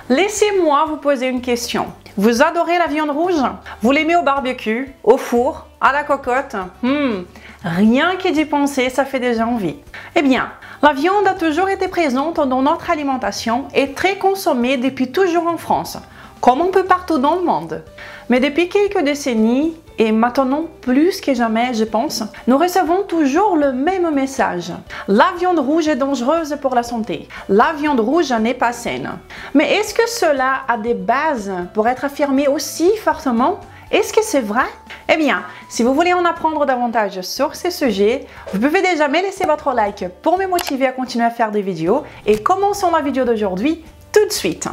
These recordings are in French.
Laissez-moi vous poser une question. Vous adorez la viande rouge? Vous l'aimez au barbecue, au four, à la cocotte? Rien que d'y penser, ça fait déjà envie. Eh bien, la viande a toujours été présente dans notre alimentation et très consommée depuis toujours en France, comme un peu partout dans le monde. Mais depuis quelques décennies, et maintenant plus que jamais, je pense, nous recevons toujours le même message. La viande rouge est dangereuse pour la santé. La viande rouge n'est pas saine. Mais est-ce que cela a des bases pour être affirmé aussi fortement? Est-ce que c'est vrai? Eh bien, si vous voulez en apprendre davantage sur ces sujets, vous pouvez déjà me laisser votre like pour me motiver à continuer à faire des vidéos. Et commençons la vidéo d'aujourd'hui tout de suite.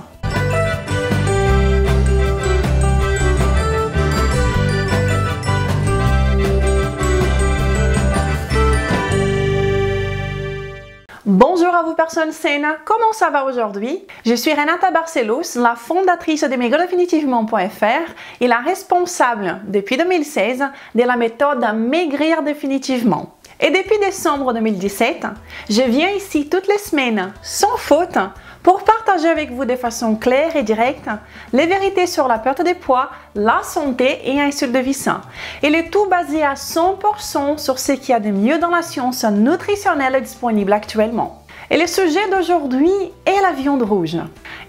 Bonjour à vous personnes saines, comment ça va aujourd'hui? Je suis Renata Barcelos, la fondatrice de maigredefinitivement.fr et la responsable depuis 2016 de la méthode Maigrir définitivement. Et depuis décembre 2017, je viens ici toutes les semaines, sans faute, pour partager avec vous de façon claire et directe les vérités sur la perte de poids, la santé et un style de vie sain. Et le tout basé à 100% sur ce qu'il y a de mieux dans la science nutritionnelle disponible actuellement. Et le sujet d'aujourd'hui est la viande rouge.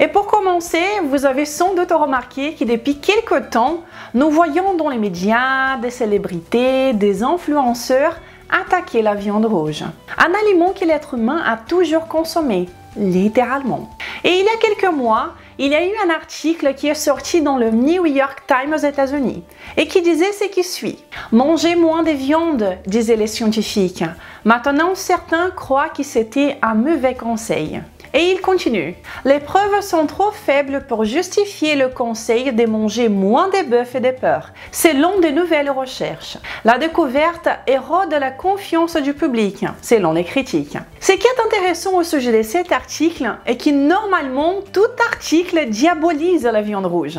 Et pour commencer, vous avez sans doute remarqué que depuis quelques temps, nous voyons dans les médias des célébrités, des influenceurs attaquer la viande rouge. Un aliment que l'être humain a toujours consommé, littéralement. Et il y a quelques mois, il y a eu un article qui est sorti dans le New York Times aux États-Unis et qui disait ce qui suit. Mangez moins de viande, disaient les scientifiques. Maintenant, certains croient que c'était un mauvais conseil. Et il continue. Les preuves sont trop faibles pour justifier le conseil de manger moins de bœuf et de porc, selon de nouvelles recherches. La découverte érode la confiance du public, selon les critiques. Ce qui est intéressant au sujet de cet article est que normalement, tout article diabolise la viande rouge.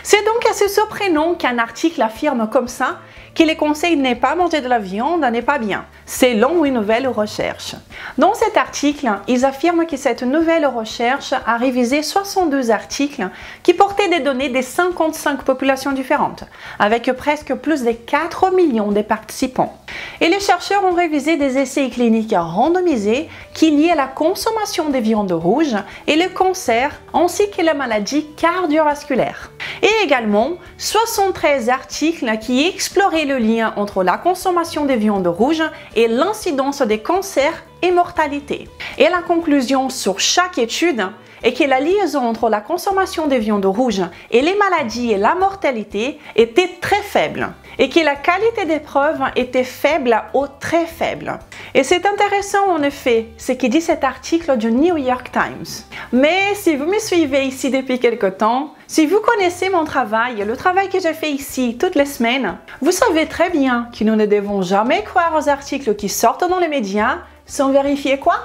C'est donc assez surprenant qu'un article affirme comme ça que les conseils de ne pas manger de la viande n'est pas bien, selon une nouvelle recherche. Dans cet article, ils affirment que cette nouvelle recherche a révisé 72 articles qui portaient des données de 55 populations différentes, avec presque plus de 4 millions de participants. Et les chercheurs ont révisé des essais cliniques randomisés qui liaient la consommation de viande rouge et le cancer, ainsi que les maladies cardiovasculaires. Et également 73 articles qui exploraient le lien entre la consommation de viande rouge et l'incidence des cancers et mortalité. Et la conclusion sur chaque étude est que la liaison entre la consommation de viande rouge et les maladies et la mortalité était très faible et que la qualité des preuves était faible ou très faible. Et c'est intéressant en effet ce que dit cet article du New York Times. Mais si vous me suivez ici depuis quelque temps, si vous connaissez mon travail, le travail que je fais ici toutes les semaines, vous savez très bien que nous ne devons jamais croire aux articles qui sortent dans les médias sans vérifier quoi?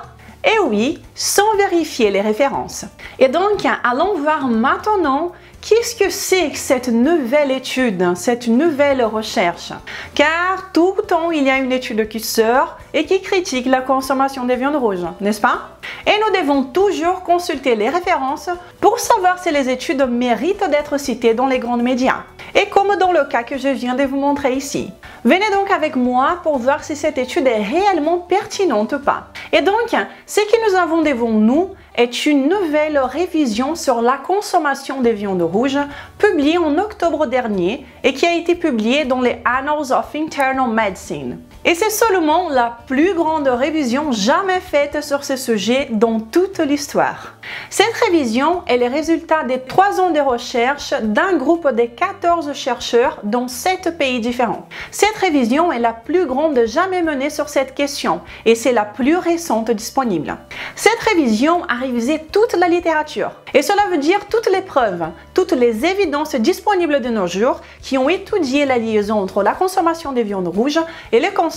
Et oui, sans vérifier les références. Et donc, allons voir maintenant qu'est-ce que c'est que cette nouvelle étude, cette nouvelle recherche. Car tout le temps, il y a une étude qui sort et qui critique la consommation de viande rouge, n'est-ce pas? Et nous devons toujours consulter les références pour savoir si les études méritent d'être citées dans les grands médias. Et comme dans le cas que je viens de vous montrer ici. Venez donc avec moi pour voir si cette étude est réellement pertinente ou pas. Et donc, ce que nous avons devant nous est une nouvelle révision sur la consommation de viande rouge publiée en octobre dernier et qui a été publiée dans les Annals of Internal Medicine. Et c'est seulement la plus grande révision jamais faite sur ce sujet dans toute l'histoire. Cette révision est le résultat de 3 ans de recherche d'un groupe de 14 chercheurs dans 7 pays différents. Cette révision est la plus grande jamais menée sur cette question et c'est la plus récente disponible. Cette révision a révisé toute la littérature et cela veut dire toutes les preuves, toutes les évidences disponibles de nos jours qui ont étudié la liaison entre la consommation de viande rouge et le cancer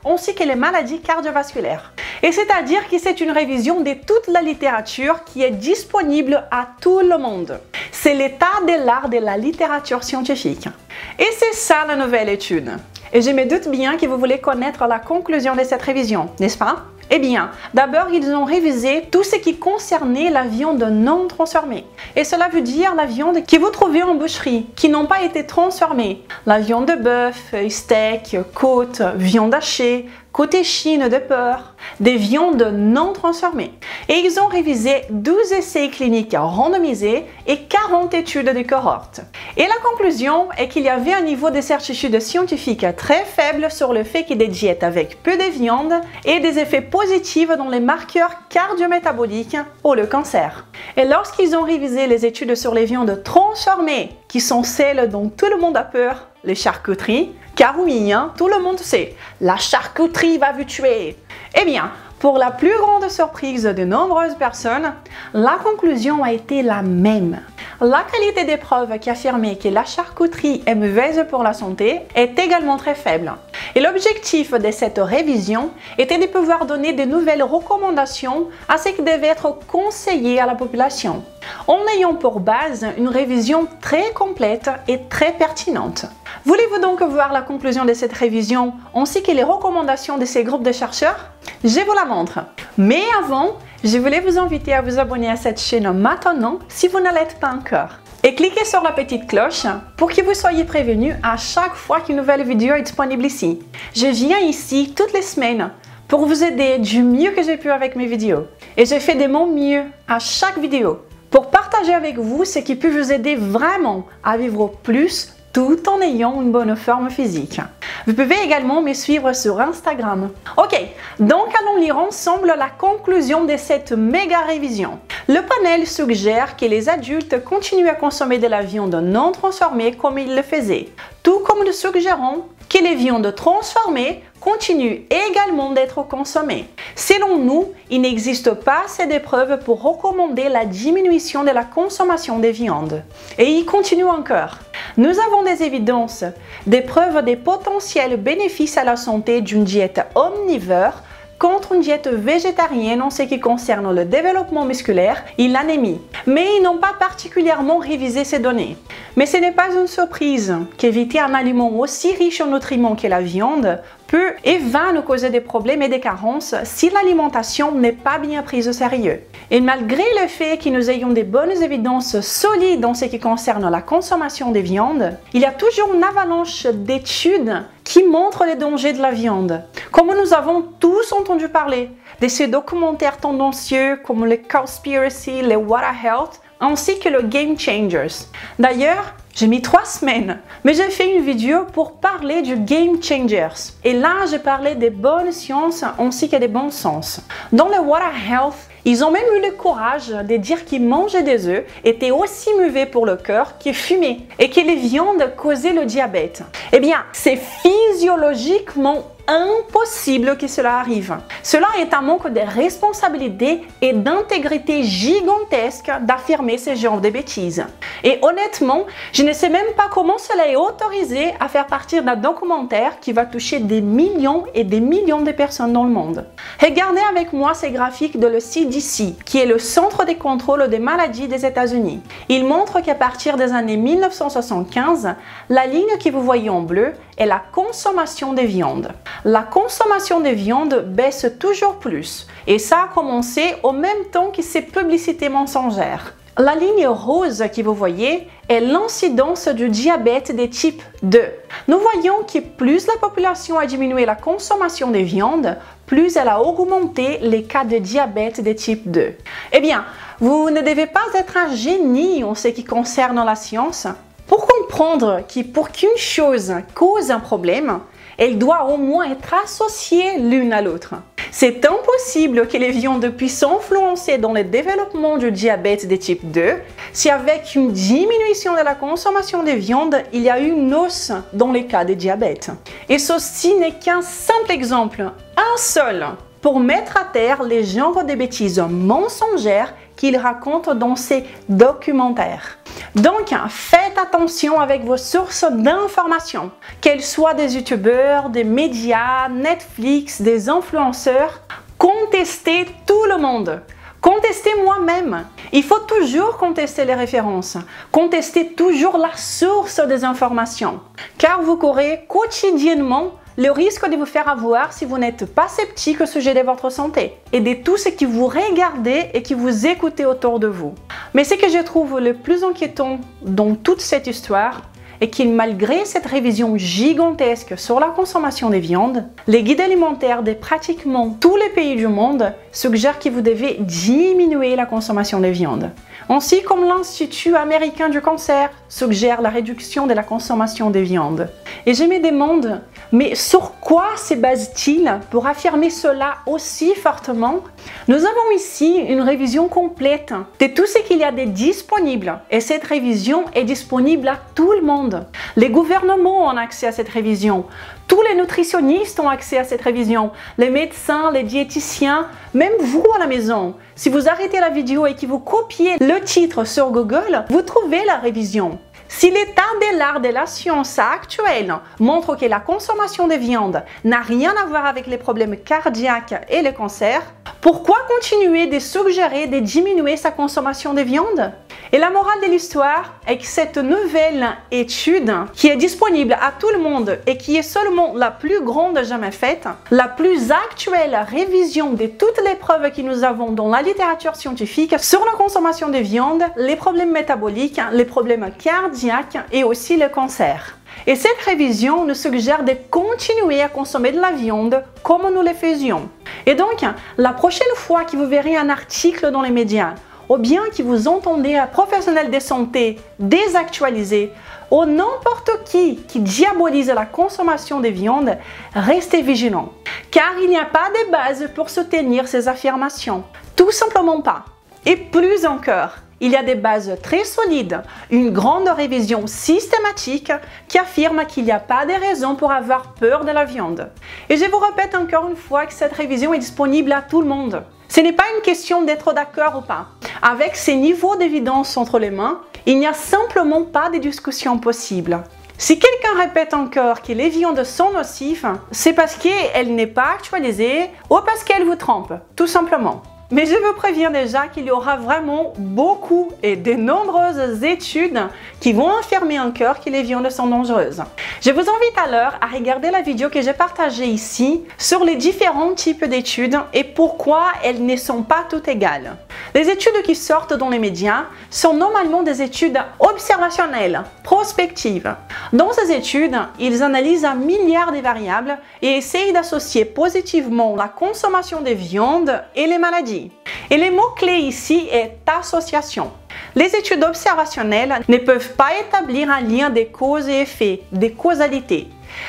ainsi que les maladies cardiovasculaires. Et c'est-à-dire que c'est une révision de toute la littérature qui est disponible à tout le monde. C'est l'état de l'art de la littérature scientifique. Et c'est ça la nouvelle étude. Et je me doute bien que vous voulez connaître la conclusion de cette révision, n'est-ce pas? Eh bien, d'abord, ils ont révisé tout ce qui concernait la viande non transformée. Et cela veut dire la viande que vous trouvez en boucherie, qui n'ont pas été transformées. La viande de bœuf, steak, côte, viande hachée, côte échine de porc, des viandes non transformées. Et ils ont révisé 12 essais cliniques randomisés et 40 études de cohorte. Et la conclusion est qu'il y avait un niveau de certitude scientifique très faible sur le fait que des diètes avec peu de viande aient des effets positifs dans les marqueurs cardiométaboliques pour le cancer. Et lorsqu'ils ont révisé les études sur les viandes transformées, qui sont celles dont tout le monde a peur, les charcuteries, car oui, tout le monde sait, la charcuterie va vous tuer. Eh bien, pour la plus grande surprise de nombreuses personnes, la conclusion a été la même. La qualité des preuves qui affirmait que la charcuterie est mauvaise pour la santé est également très faible. Et l'objectif de cette révision était de pouvoir donner de nouvelles recommandations à ce qui devait être conseillé à la population, en ayant pour base une révision très complète et très pertinente. Voulez-vous donc voir la conclusion de cette révision ainsi que les recommandations de ces groupes de chercheurs? Je vous la montre. Mais avant, je voulais vous inviter à vous abonner à cette chaîne maintenant si vous ne l'êtes pas encore. Et cliquez sur la petite cloche pour que vous soyez prévenus à chaque fois qu'une nouvelle vidéo est disponible ici. Je viens ici toutes les semaines pour vous aider du mieux que j'ai pu avec mes vidéos. Et je fais de mon mieux à chaque vidéo pour partager avec vous ce qui peut vous aider vraiment à vivre plus tout en ayant une bonne forme physique. Vous pouvez également me suivre sur Instagram. Ok, donc allons lire ensemble la conclusion de cette méga révision. Le panel suggère que les adultes continuent à consommer de la viande non transformée comme ils le faisaient, tout comme nous suggérons que les viandes transformées continuent également d'être consommées. Selon nous, il n'existe pas assez de preuves pour recommander la diminution de la consommation des viandes. Et il continue encore. Nous avons des évidences, des preuves des potentiels bénéfices à la santé d'une diète omnivore contre une diète végétarienne en ce qui concerne le développement musculaire et l'anémie. Mais ils n'ont pas particulièrement révisé ces données. Mais ce n'est pas une surprise qu'éviter un aliment aussi riche en nutriments que la viande peut et va nous causer des problèmes et des carences si l'alimentation n'est pas bien prise au sérieux. Et malgré le fait que nous ayons des bonnes évidences solides en ce qui concerne la consommation des viandes, il y a toujours une avalanche d'études qui montrent les dangers de la viande. Comme nous avons tous entendu parler de ces documentaires tendancieux comme les Cowspiracy, les What a Health, ainsi que le Game Changers. D'ailleurs, j'ai mis 3 semaines, mais j'ai fait une vidéo pour parler du Game Changers. Et là, j'ai parlé des bonnes sciences ainsi que des bons sens. Dans le What a Health, ils ont même eu le courage de dire que manger des œufs était aussi mauvais pour le cœur que fumer et que les viandes causaient le diabète. Eh bien, c'est physiologiquement impossible que cela arrive. Cela est un manque de responsabilité et d'intégrité gigantesque d'affirmer ce genre de bêtises. Et honnêtement, je ne sais même pas comment cela est autorisé à faire partie d'un documentaire qui va toucher des millions et des millions de personnes dans le monde. Regardez avec moi ces graphiques de le CDC, qui est le Centre de contrôle des maladies des États-Unis. Il montre qu'à partir des années 1975, la ligne que vous voyez en bleu est la consommation des viandes. La consommation des viandes baisse toujours plus et ça a commencé au même temps que ces publicités mensongères. La ligne rose que vous voyez est l'incidence du diabète de type 2. Nous voyons que plus la population a diminué la consommation de viande, plus elle a augmenté les cas de diabète de type 2. Eh bien, vous ne devez pas être un génie en ce qui concerne la science pour comprendre que pour qu'une chose cause un problème, elle doit au moins être associée l'une à l'autre. C'est impossible que les viandes puissent influencer dans le développement du diabète de type 2 si avec une diminution de la consommation de viande, il y a une hausse dans les cas de diabète. Et ceci n'est qu'un simple exemple, un seul, pour mettre à terre les genres de bêtises mensongères qu'il raconte dans ses documentaires. Donc, faites attention avec vos sources d'informations, qu'elles soient des youtubeurs, des médias, Netflix, des influenceurs. Contestez tout le monde. Contestez moi-même. Il faut toujours contester les références. Contestez toujours la source des informations, car vous courez quotidiennement le risque de vous faire avoir si vous n'êtes pas sceptique au sujet de votre santé et de tout ce que vous regardez et que vous écoutez autour de vous. Mais ce que je trouve le plus inquiétant dans toute cette histoire est que malgré cette révision gigantesque sur la consommation de viande, les guides alimentaires de pratiquement tous les pays du monde suggèrent que vous devez diminuer la consommation de viande. Ainsi comme l'Institut américain du cancer suggère la réduction de la consommation de viande. Et je me demande, mais sur quoi se base-t-il pour affirmer cela aussi fortement? Nous avons ici une révision complète de tout ce qu'il y a de disponible et cette révision est disponible à tout le monde. Les gouvernements ont accès à cette révision, tous les nutritionnistes ont accès à cette révision, les médecins, les diététiciens, même vous à la maison. Si vous arrêtez la vidéo et que vous copiez le titre sur Google, vous trouvez la révision. Si l'état de l'art de la science actuelle montre que la consommation de viande n'a rien à voir avec les problèmes cardiaques et le cancer, pourquoi continuer de suggérer de diminuer sa consommation de viande? Et la morale de l'histoire est que cette nouvelle étude, qui est disponible à tout le monde et qui est seulement la plus grande jamais faite, la plus actuelle révision de toutes les preuves que nous avons dans la littérature scientifique sur la consommation de viande, les problèmes métaboliques, les problèmes cardiaques et aussi le cancer. Et cette révision nous suggère de continuer à consommer de la viande comme nous le faisions. Et donc, la prochaine fois que vous verrez un article dans les médias, ou bien que vous entendez un professionnel de santé désactualisé, ou n'importe qui diabolise la consommation de viande, restez vigilants, car il n'y a pas de base pour soutenir ces affirmations. Tout simplement pas. Et plus encore, il y a des bases très solides, une grande révision systématique qui affirme qu'il n'y a pas de raison pour avoir peur de la viande. Et je vous répète encore une fois que cette révision est disponible à tout le monde. Ce n'est pas une question d'être d'accord ou pas. Avec ces niveaux d'évidence entre les mains, il n'y a simplement pas de discussion possible. Si quelqu'un répète encore que les viandes sont nocives, c'est parce qu'elle n'est pas actualisée ou parce qu'elle vous trompe, tout simplement. Mais je vous préviens déjà qu'il y aura vraiment beaucoup et de nombreuses études qui vont affirmer encore que les viandes sont dangereuses. Je vous invite alors à regarder la vidéo que j'ai partagée ici sur les différents types d'études et pourquoi elles ne sont pas toutes égales. Les études qui sortent dans les médias sont normalement des études observationnelles, prospectives. Dans ces études, ils analysent un milliard de variables et essayent d'associer positivement la consommation de viande et les maladies. Et le mot-clé ici est association. Les études observationnelles ne peuvent pas établir un lien de cause et effet, de causalité.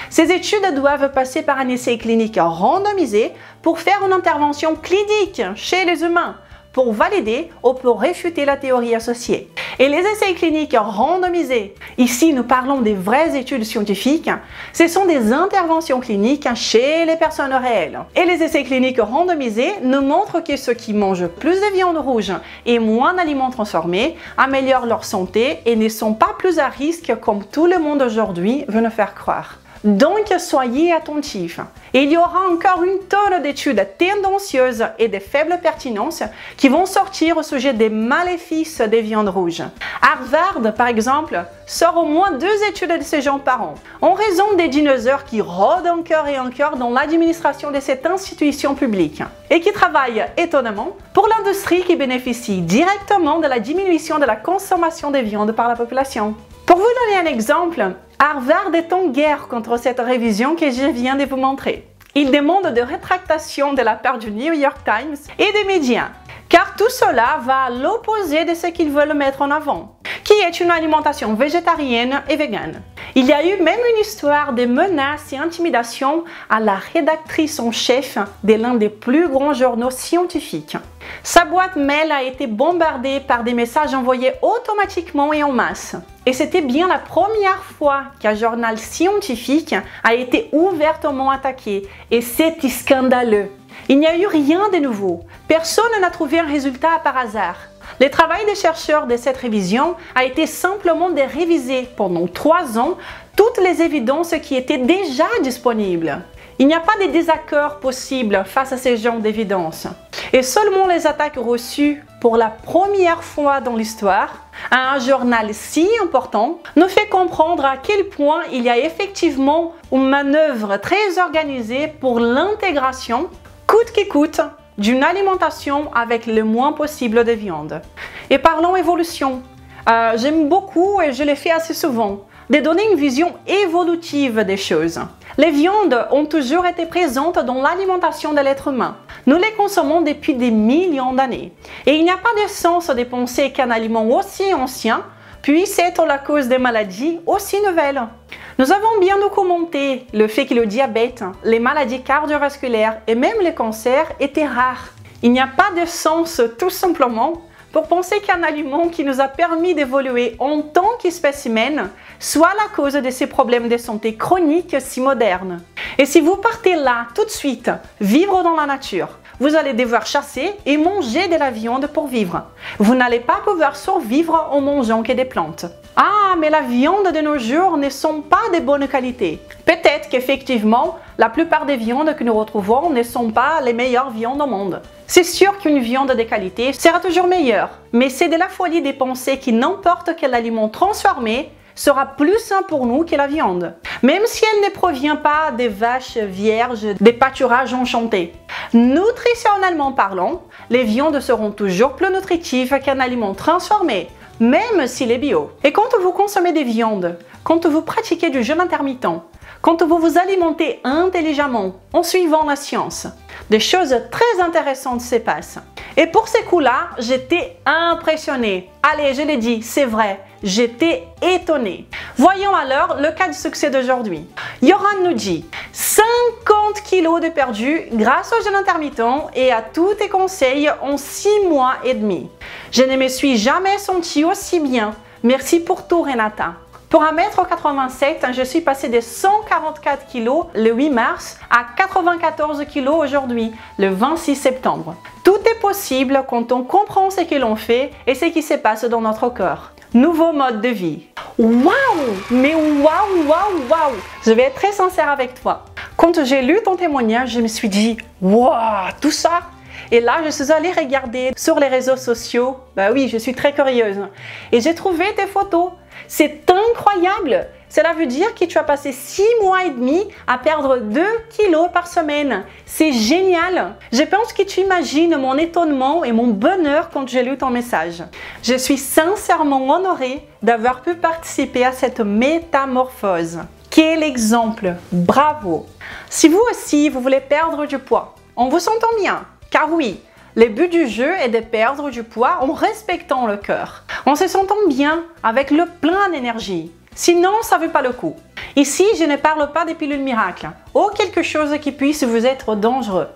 Ces études doivent passer par un essai clinique randomisé pour faire une intervention clinique chez les humains, pour valider ou pour réfuter la théorie associée. Et les essais cliniques randomisés, ici nous parlons des vraies études scientifiques, ce sont des interventions cliniques chez les personnes réelles. Et les essais cliniques randomisés nous montrent que ceux qui mangent plus de viande rouge et moins d'aliments transformés améliorent leur santé et ne sont pas plus à risque comme tout le monde aujourd'hui veut nous faire croire. Donc, soyez attentifs. Et il y aura encore une tonne d'études tendancieuses et de faible pertinence qui vont sortir au sujet des maléfices des viandes rouges. Harvard, par exemple, sort au moins 2 études de ce genre par an, en raison des dinosaures qui rôdent encore et encore dans l'administration de cette institution publique et qui travaillent étonnamment pour l'industrie qui bénéficie directement de la diminution de la consommation de viande par la population. Pour vous donner un exemple, Harvard est en guerre contre cette révision que je viens de vous montrer. Il demande de rétractation de la part du New York Times et des médias, car tout cela va à l'opposé de ce qu'ils veulent mettre en avant, qui est une alimentation végétarienne et végane. Il y a eu même une histoire de menaces et intimidations à la rédactrice en chef de l'un des plus grands journaux scientifiques. Sa boîte mail a été bombardée par des messages envoyés automatiquement et en masse. Et c'était bien la première fois qu'un journal scientifique a été ouvertement attaqué. Et c'est scandaleux. Il n'y a eu rien de nouveau. Personne n'a trouvé un résultat par hasard. Le travail des chercheurs de cette révision a été simplement de réviser pendant 3 ans toutes les évidences qui étaient déjà disponibles. Il n'y a pas de désaccord possible face à ces genres d'évidences. Et seulement les attaques reçues pour la première fois dans l'histoire, un journal si important nous fait comprendre à quel point il y a effectivement une manœuvre très organisée pour l'intégration, coûte que coûte, d'une alimentation avec le moins possible de viande. Et parlons évolution. J'aime beaucoup, et je le fais assez souvent, de donner une vision évolutive des choses. Les viandes ont toujours été présentes dans l'alimentation de l'être humain. Nous les consommons depuis des millions d'années. Et il n'y a pas de sens de penser qu'un aliment aussi ancien puisse être la cause des maladies aussi nouvelles. Nous avons bien documenté le fait que le diabète, les maladies cardiovasculaires et même les cancers étaient rares. Il n'y a pas de sens tout simplement pour penser qu'un aliment qui nous a permis d'évoluer en tant qu'espèce humaine soit la cause de ces problèmes de santé chroniques si modernes. Et si vous partez là tout de suite, vivre dans la nature, vous allez devoir chasser et manger de la viande pour vivre. Vous n'allez pas pouvoir survivre en mangeant que des plantes. Ah, mais la viande de nos jours ne sont pas de bonne qualité. Peut-être qu'effectivement, la plupart des viandes que nous retrouvons ne sont pas les meilleures viandes au monde. C'est sûr qu'une viande de qualité sera toujours meilleure, mais c'est de la folie de penser que n'importe quel aliment transformé sera plus sain pour nous que la viande, même si elle ne provient pas des vaches vierges, des pâturages enchantés. Nutritionnellement parlant, les viandes seront toujours plus nutritives qu'un aliment transformé, même s'il est bio. Et quand vous consommez des viandes, quand vous pratiquez du jeûne intermittent, quand vous vous alimentez intelligemment en suivant la science, des choses très intéressantes se passent. Et pour ces coups-là, j'étais impressionnée. Allez, je l'ai dit, c'est vrai, j'étais étonnée. Voyons alors le cas de succès d'aujourd'hui. Yoran nous dit 50 kilos de perdu grâce au jeûne intermittent et à tous tes conseils en 6 mois et demi. Je ne me suis jamais sentie aussi bien. Merci pour tout, Renata. Pour 1,87 m, je suis passée de 144 kg le 8 mars à 94 kg aujourd'hui, le 26 septembre. Tout est possible quand on comprend ce que l'on fait et ce qui se passe dans notre corps. Nouveau mode de vie. Waouh! Mais waouh, waouh, waouh! Je vais être très sincère avec toi. Quand j'ai lu ton témoignage, je me suis dit, waouh, tout ça! Et là, je suis allée regarder sur les réseaux sociaux. Bah oui, je suis très curieuse. Et j'ai trouvé tes photos. C'est incroyable! Cela veut dire que tu as passé 6 mois et demi à perdre 2 kilos par semaine. C'est génial! Je pense que tu imagines mon étonnement et mon bonheur quand j'ai lu ton message. Je suis sincèrement honorée d'avoir pu participer à cette métamorphose. Quel exemple! Bravo! Si vous aussi, vous voulez perdre du poids, en vous sentant bien, car oui, le but du jeu est de perdre du poids en respectant le cœur, en se sentant bien, avec le plein d'énergie. Sinon, ça ne vaut pas le coup. Ici, je ne parle pas des pilules miracles ou quelque chose qui puisse vous être dangereux.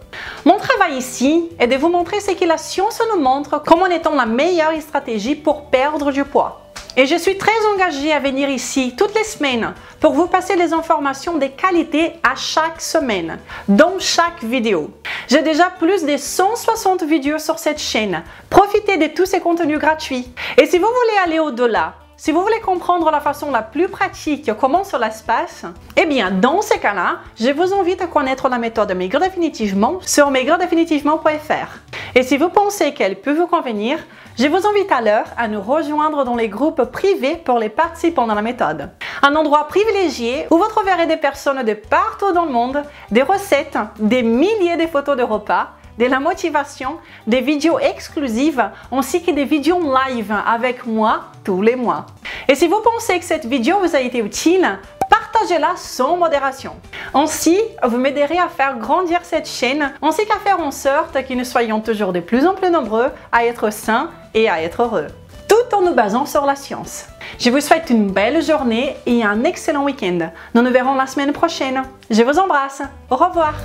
Mon travail ici est de vous montrer ce que la science nous montre comme en étant la meilleure stratégie pour perdre du poids. Et je suis très engagée à venir ici toutes les semaines pour vous passer les informations de qualité à chaque semaine, dans chaque vidéo. J'ai déjà plus de 160 vidéos sur cette chaîne. Profitez de tous ces contenus gratuits. Et si vous voulez aller au-delà, si vous voulez comprendre la façon la plus pratique comment cela se passe, eh bien dans ce cas-là, je vous invite à connaître la méthode Maigrir Définitivement sur maigrirdéfinitivement.fr. Et si vous pensez qu'elle peut vous convenir, je vous invite alors à nous rejoindre dans les groupes privés pour les participants dans la méthode. Un endroit privilégié où vous trouverez des personnes de partout dans le monde, des recettes, des milliers de photos de repas, de la motivation, des vidéos exclusives ainsi que des vidéos live avec moi tous les mois. Et si vous pensez que cette vidéo vous a été utile, partagez-la sans modération. Ainsi, vous m'aiderez à faire grandir cette chaîne ainsi qu'à faire en sorte que nous soyons toujours de plus en plus nombreux à être sains et à être heureux, tout en nous basant sur la science. Je vous souhaite une belle journée et un excellent week-end. Nous nous verrons la semaine prochaine. Je vous embrasse. Au revoir.